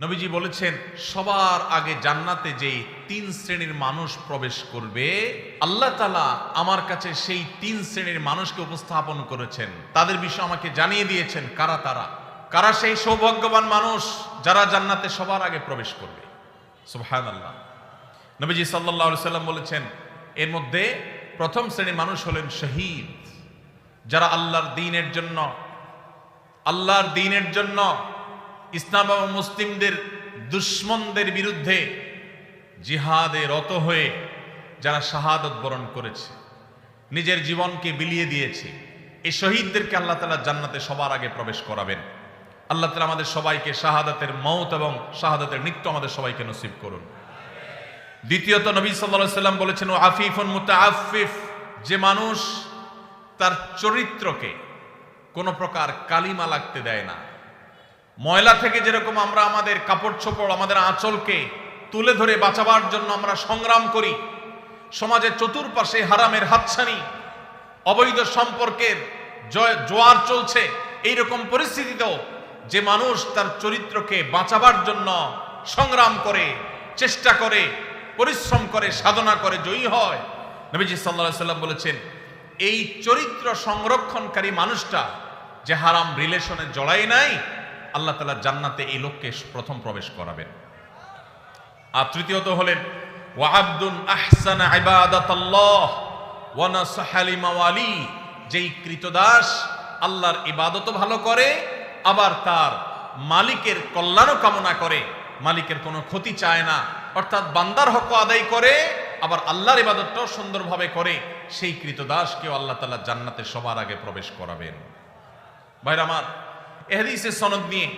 নবীজি বলেছেন সবার আগে জান্নাতে যেই তিন শ্রেণীর মানুষ প্রবেশ করবে আল্লাহ তাআলা আমার কাছে সেই তিন শ্রেণীর মানুষকে উপস্থাপন করেছেন, তাদের বিষয় আমাকে জানিয়ে দিয়েছেন কারা সেই সৌভাগ্যবান মানুষ যারা জান্নাতে সবার আগে প্রবেশ করবে। সুবহানাল্লাহ। নবীজি সাল্লাল্লাহু আলাইহি সাল্লাম বলেছেন এর মধ্যে প্রথম শ্রেণীর মানুষ হলেন শহীদ, যারা আল্লাহর দ্বীনের জন্য ইসলাম এবং মুসলিমদের দুশমনদের বিরুদ্ধে জিহাদে রত হয়ে যারা শাহাদত বরণ করেছে, নিজের জীবনকে বিলিয়ে দিয়েছে, এই শহীদদেরকে আল্লাহ তাআলা জান্নাতে সবার আগে প্রবেশ করাবেন। আল্লাহ তাআলা আমাদের সবাইকে শাহাদাতের মওত এবং শাহাদাতের মৃত্যু আমাদের সবাইকে নসিব করুন। দ্বিতীয়ত নবী সাল্লাল্লাহু আলাইহি সাল্লাম বলেছেন আফিফুন মুতাআফফিফ, যে মানুষ তার চরিত্রকে কোনো প্রকার কালিমা লাগতে দেয় না। ময়লা থেকে যেরকম আমরা আমাদের কাপড় চোপড় আমাদের আঁচলকে তুলে ধরে বাঁচাবার জন্য আমরা সংগ্রাম করি, সমাজের চতুর্পাশে হারামের হাতছানি অবৈধ সম্পর্কের জোয়ার চলছে, এইরকম পরিস্থিতিতেও যে মানুষ তার চরিত্রকে বাঁচাবার জন্য সংগ্রাম করে, চেষ্টা করে, পরিশ্রম করে, সাধনা করে, জয়ী হয়, নবীজি সাল্লাল্লাহু আলাইহি সাল্লাম বলেছেন এই চরিত্র সংরক্ষণকারী মানুষটা যে হারাম রিলেশনে জড়ায় নাই, আল্লাহ তাআলা জান্নাতে এই লোককে প্রথম প্রবেশ করাবেন। আর তৃতীয়ত হলেন ওয়া আবদুন আহসানা ইবাদাতাল্লাহ ওয়া নাসাহা লিমাওয়ালি, যেই কৃতদাস আল্লাহর ইবাদত ভালো করে আবার তার মালিকের কল্যাণ কামনা করে, মালিকের কোনো ক্ষতি চায় না, অর্থাৎ বান্দার হক আদায় করে আবার আল্লাহর ইবাদতটাও সুন্দরভাবে করে, সেই কৃতদাসকেও আল্লাহ তাআলা জান্নাতে সবার আগে প্রবেশ করাবেন। ভাইরা আমার, এই হাদিসের সনদ নিয়ে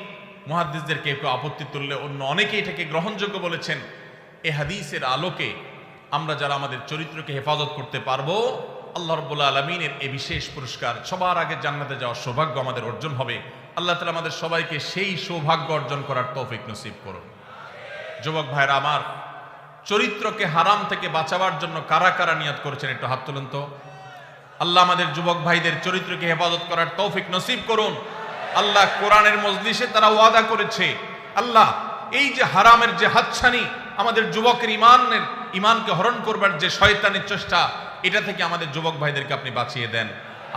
মুহাদ্দিসদের কেউ আপত্তি তুললে অন্য অনেকে এটাকে গ্রহণযোগ্য বলেছেন। এই হাদিসের আলোকে আমরা যারা আমাদের চরিত্রকে হেফাজত করতে পারবো, আল্লাহ রাব্বুল আলামিনের এই বিশেষ পুরস্কার সবার আগে জান্নাতে যাওয়ার সৌভাগ্য আমাদের অর্জন হবে। আল্লাহ তাআলা আমাদের সবাইকে সেই সৌভাগ্য অর্জন করার তৌফিক নসিব করুন। যুবক ভাইরা আমার, চরিত্রকে হারাম থেকে বাঁচাবার জন্য কারা কারা নিয়ত করেছেন একটু হাত তুলুন তো। আল্লাহ আমাদের যুবক ভাইদের চরিত্রকে হেফাজত করার তৌফিক নসিব করুন। আল্লাহ কোরআনের মজলিসে তারা ওয়াদা করেছে, আল্লাহ এই যে হারামের যে হাতছানি, আমাদের যুবকের ইমানকে হরণ করবার যে শয়তানের চেষ্টা, এটা থেকে আমাদের যুবক ভাইদেরকে আপনি বাঁচিয়ে দেন।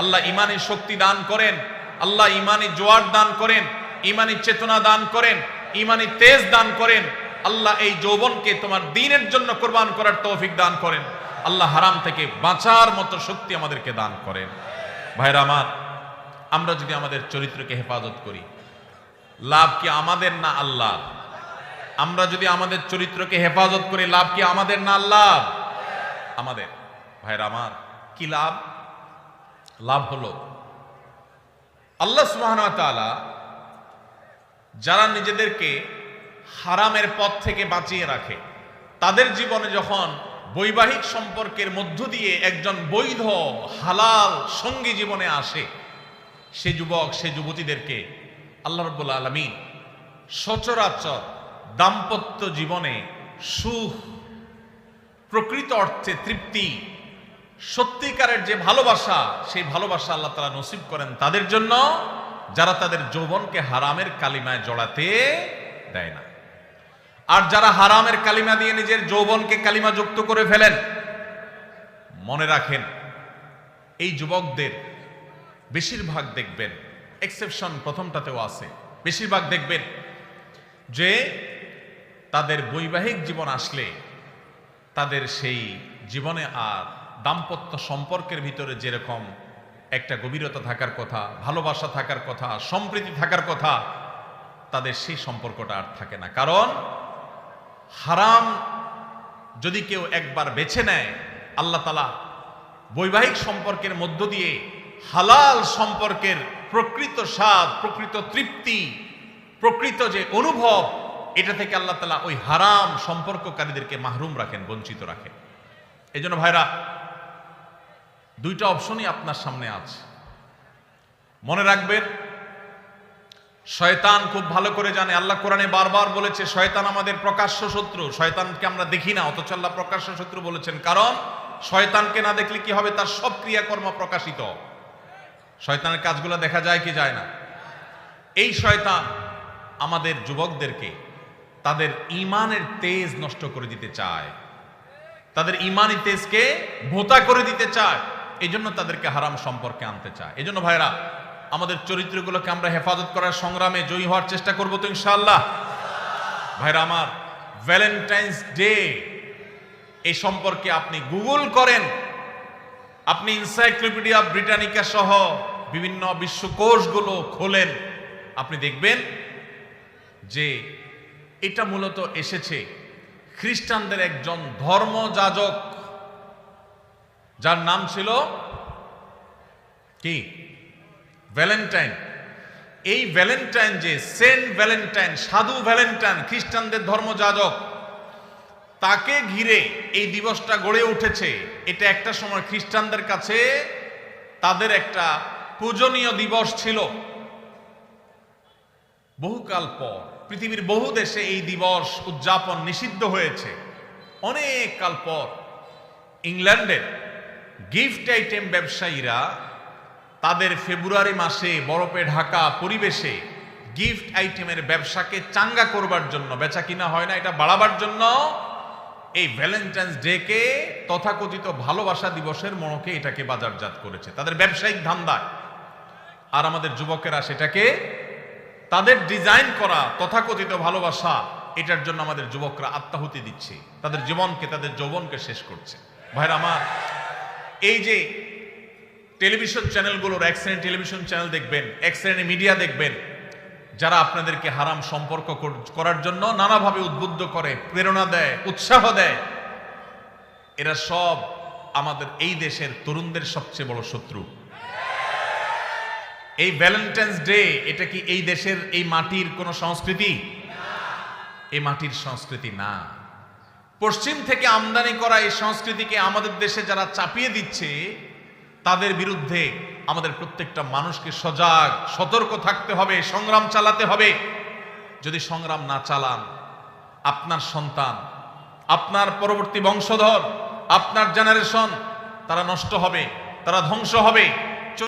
আল্লাহ ইমানের শক্তি দান করেন, আল্লাহ ইমানি জোয়ার দান করেন, ইমানি চেতনা দান করেন, ইমানি তেজ দান করেন। আল্লাহ এই যৌবনকে তোমার দ্বীনের জন্য কোরবান করার তৌফিক দান করেন। আল্লাহ হারাম থেকে বাঁচার মতো শক্তি আমাদেরকে দান করেন। ভাইরা আমার, আমরা যদি আমাদের চরিত্রকে হেফাজত করি, লাভ কি আমাদের না আল্লাহ? আমরা যদি আমাদের চরিত্রকে হেফাজত করি, লাভ কি আমাদের না আল্লাহ? আমাদের। ভাইরা আমার, কি লাভ? লাভ হলো আল্লাহ সুবহানাহু ওয়া তাআলা যারা নিজেদেরকে হারামের পথ থেকে বাঁচিয়ে রাখে, তাদের জীবনে যখন বৈবাহিক সম্পর্কের মধ্য দিয়ে একজন বৈধ হালাল সঙ্গী জীবনে আসে, সে যুবক সে যুবতীদেরকে আল্লাহ রাব্বুল আলামিন সচরাচর দাম্পত্য জীবনে সুখ, প্রকৃত অর্থে তৃপ্তি, সত্যিকারের যে ভালোবাসা, সেই ভালোবাসা আল্লাহ তাআলা নসিব করেন তাদের জন্য যারা তাদের যৌবনকে হারামের কালিমায় জড়াতে দেয় না। আর যারা হারামের কালিমা দিয়ে নিজের যৌবনকে কালিমা যুক্ত করে ফেলেন, মনে রাখেন এই যুবকদের বেশিরভাগ দেখবেন, এক্সেপশন প্রথমটাতেও আছে, বেশিরভাগ দেখবেন যে তাদের বৈবাহিক জীবন আসলে তাদের সেই জীবনে আর দাম্পত্য সম্পর্কের ভিতরে যেরকম একটা গভীরতা থাকার কথা, ভালোবাসা থাকার কথা, সম্প্রীতি থাকার কথা, তাদের সেই সম্পর্কটা আর থাকে না। কারণ হারাম যদি কেউ একবার বেছে নেয়, আল্লাহ তাআলা বৈবাহিক সম্পর্কের মধ্য দিয়ে হালাল সম্পর্কের প্রকৃত স্বাদ, প্রকৃত তৃপ্তি, প্রকৃত যে অনুভব, এটা থেকে আল্লাহ তাআলা ওই হারাম সম্পর্ককারীদেরকে মাহরুম রাখেন, বঞ্চিত রাখেন। এই জন্য ভাইরা, দুইটা অপশনই আপনার সামনে আছে। মনে রাখবেন, শয়তান খুব ভালো করে জানে, আল্লাহ কোরআনে বারবার বলেছে শয়তান আমাদের প্রকাশ্য শত্রু। শয়তানকে আমরা দেখি না, অথচ আল্লাহ প্রকাশ্য শত্রু বলেছেন। কারণ শয়তানকে না দেখলে কি হবে? তার সব ক্রিয়াকর্ম প্রকাশিত। শয়তানের কাজগুলো দেখা যায় কি যায় না? এই শয়তান আমাদের যুবকদেরকে তাদের ঈমানের তেজ নষ্ট করে দিতে চায়, তাদের ঈমানি তেজকে ভোঁতা করে দিতে চায়, এই জন্য তাদেরকে হারাম সম্পর্কে আনতে চায়। এই জন্য ভাইরা, আমাদের চরিত্রগুলোকে আমরা হেফাজত করার সংগ্রামে জয়ী হওয়ার চেষ্টা করবো তো ইনশাআল্লাহ। ভাইরা আমার, ভ্যালেন্টাইন্স ডে এই সম্পর্কে আপনি গুগল করেন, আপনি এনসাইক্লোপিডিয়া ব্রিটানিকা সহ বিভিন্ন বিশ্বকোষগুলো খোলেন, আপনি দেখবেন যে এটা মূলত এসেছে খ্রিস্টানদের একজন ধর্মযাজক, যার নাম ছিল কি? ভ্যালেন্টাইন। এই ভ্যালেন্টাইন, যে সেন্ট ভ্যালেন্টাইন, সাধু ভ্যালেন্টাইন, খ্রিস্টানদের ধর্মযাজক, তাকে ঘিরে এই দিবসটা গড়ে উঠেছে। এটা একটা সময় খ্রিস্টানদের কাছে তাদের একটা পূজনীয় দিবস ছিল। বহুকাল পর পৃথিবীর বহু দেশে এই দিবস উদযাপন নিষিদ্ধ হয়েছে। অনেক কাল পর ইংল্যান্ডের গিফট আইটেম ব্যবসায়ীরা তাদের ফেব্রুয়ারি মাসে বরফে ঢাকা পরিবেশে গিফট আইটেমের ব্যবসাকে চাঙ্গা করবার জন্য, বেচা কিনা হয় না, এটা বাড়াবার জন্য এই ভ্যালেন্টাইন্স ডে কে তথাকথিত ভালোবাসা দিবসের মনোকে এটাকে বাজারজাত করেছে তাদের ব্যবসায়িক ধান্দায়। আর আমাদের যুবকেরা সেটাকে তাদের ডিজাইন করা তথাকথিত ভালোবাসা, এটার জন্য আমাদের যুবকরা আত্মাহুতি দিচ্ছে, তাদের জীবনকে, তাদের যৌবনকে শেষ করছে। ভাইরা আমার, এই যে টেলিভিশন চ্যানেলগুলোর, এক শ্রেণীর টেলিভিশন চ্যানেল দেখবেন, এক শ্রেণীর মিডিয়া দেখবেন, যারা আপনাদেরকে হারাম সম্পর্ক করার জন্য নানাভাবে উদ্বুদ্ধ করে, প্রেরণা দেয়, উৎসাহ দেয়, এরা সব আমাদের এই দেশের তরুণদের সবচেয়ে বড় শত্রু। এই ভ্যালেন্টাইন্স ডে, এটা কি এই দেশের, এই মাটির কোন সংস্কৃতি? এই মাটির সংস্কৃতি না। পশ্চিম থেকে আমদানি করা এই সংস্কৃতিকে আমাদের দেশে যারা চাপিয়ে দিচ্ছে, তাদের বিরুদ্ধে আমাদের প্রত্যেকটা মানুষকে সজাগ, সতর্ক থাকতে হবে, সংগ্রাম চালাতে হবে। যদি সংগ্রাম না চালান, আপনার সন্তান, আপনার পরবর্তী বংশধর, আপনার জেনারেশন, তারা নষ্ট হবে, তারা ধ্বংস হবে।